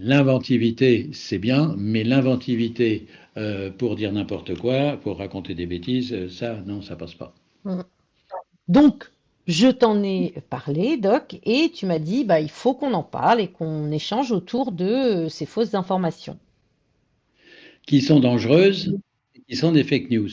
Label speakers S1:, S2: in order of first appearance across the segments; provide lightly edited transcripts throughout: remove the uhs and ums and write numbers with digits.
S1: L'inventivité, c'est bien, mais l'inventivité pour dire n'importe quoi, pour raconter des bêtises, ça, non, ça passe pas.
S2: Mm. Donc, je t'en ai parlé, Doc, et tu m'as dit, bah, il faut qu'on en parle et qu'on échange autour de ces fausses informations.
S1: Qui sont dangereuses et qui sont des fake news.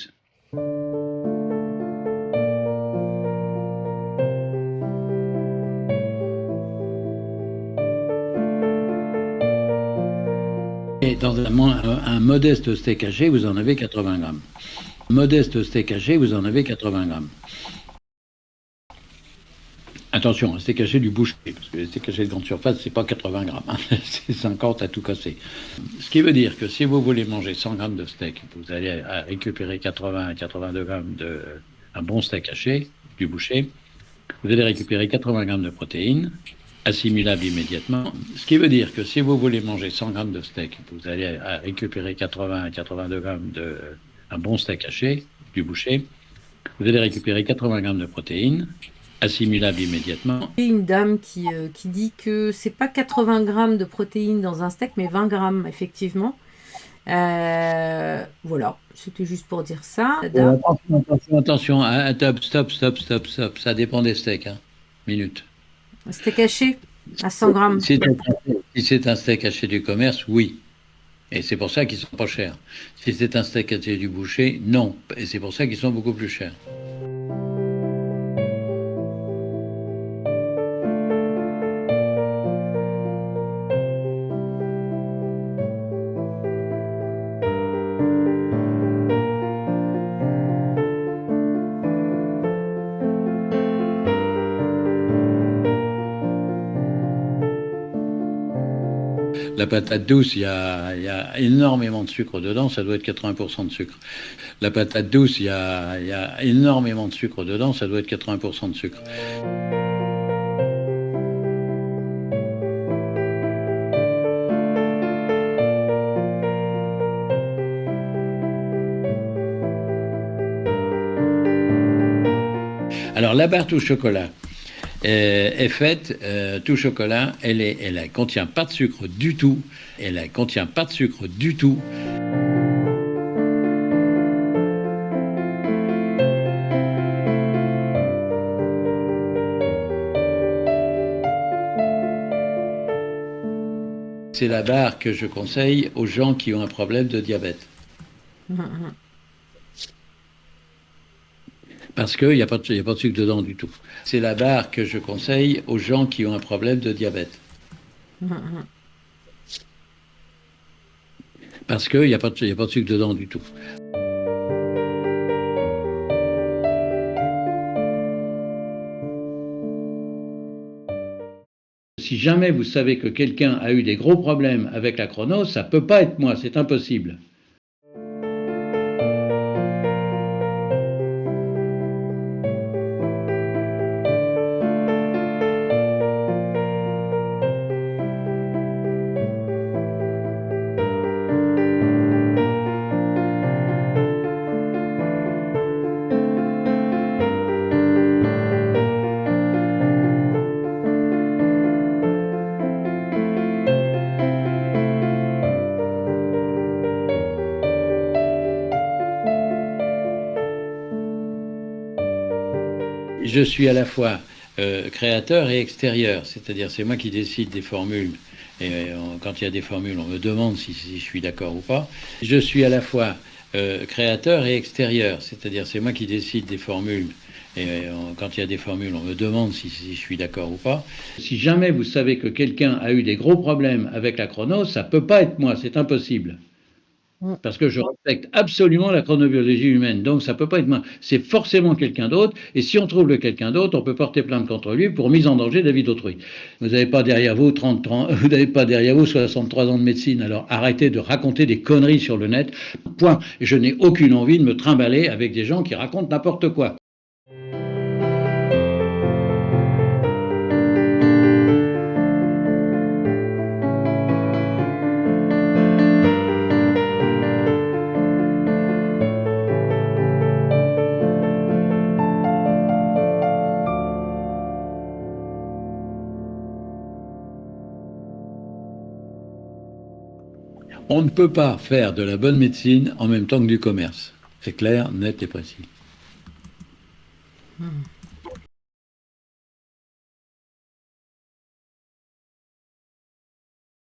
S1: Et dans un modeste steak haché, vous en avez 80 grammes. Modeste steak haché, vous en avez 80 grammes. Attention, un steak haché du boucher, parce que les steaks hachés de grande surface, c'est pas 80 grammes, hein, c'est 50 à tout casser. Ce qui veut dire que si vous voulez manger 100 grammes de steak, vous allez récupérer 80 à 82 grammes de un bon steak haché du boucher. Vous allez récupérer 80 grammes de protéines, assimilables immédiatement. Ce qui veut dire que si vous voulez manger 100 grammes de steak, vous allez récupérer 80 à 82 grammes de un bon steak haché du boucher. Vous allez récupérer 80 grammes de protéines, assimilables immédiatement.
S2: Et une dame qui dit que c'est pas 80 grammes de protéines dans un steak, mais 20 grammes, effectivement. Voilà, c'était juste pour dire ça.
S1: Attention, stop. Ça dépend des steaks. Hein. Minute.
S2: Steak haché à 100 grammes.
S1: Si c'est un steak haché du commerce, oui. Et c'est pour ça qu'ils sont pas chers. Si c'est un steak haché du boucher, non. Et c'est pour ça qu'ils sont beaucoup plus chers. La patate douce, il y a énormément de sucre dedans, ça doit être 80% de sucre. La patate douce, il y a énormément de sucre dedans, ça doit être 80% de sucre. Alors la barre tout chocolat est faite tout chocolat, elle contient pas de sucre du tout, elle contient pas de sucre du tout. C'est la barre que je conseille aux gens qui ont un problème de diabète. Parce qu'il n'y a, y a pas de sucre dedans du tout. C'est la barre que je conseille aux gens qui ont un problème de diabète. Parce qu'il n'y a, y a pas de sucre dedans du tout. Si jamais vous savez que quelqu'un a eu des gros problèmes avec la chrono, ça ne peut pas être moi, c'est impossible. Je suis à la fois créateur et extérieur, c'est-à-dire c'est moi qui décide des formules. Et quand il y a des formules, on me demande si je suis d'accord ou pas. Je suis à la fois créateur et extérieur, c'est-à-dire c'est moi qui décide des formules. Et quand il y a des formules, on me demande si je suis d'accord ou pas. Si jamais vous savez que quelqu'un a eu des gros problèmes avec la chrono, ça ne peut pas être moi, c'est impossible. Parce que je respecte absolument la chronobiologie humaine. Donc ça ne peut pas être moi. C'est forcément quelqu'un d'autre. Et si on trouve le quelqu'un d'autre, on peut porter plainte contre lui pour mise en danger de la vie d'autrui. Vous n'avez pas derrière vous 30, vous n'avez pas derrière vous 63 ans de médecine. Alors arrêtez de raconter des conneries sur le net. Point. Je n'ai aucune envie de me trimballer avec des gens qui racontent n'importe quoi. On ne peut pas faire de la bonne médecine en même temps que du commerce. C'est clair, net et précis.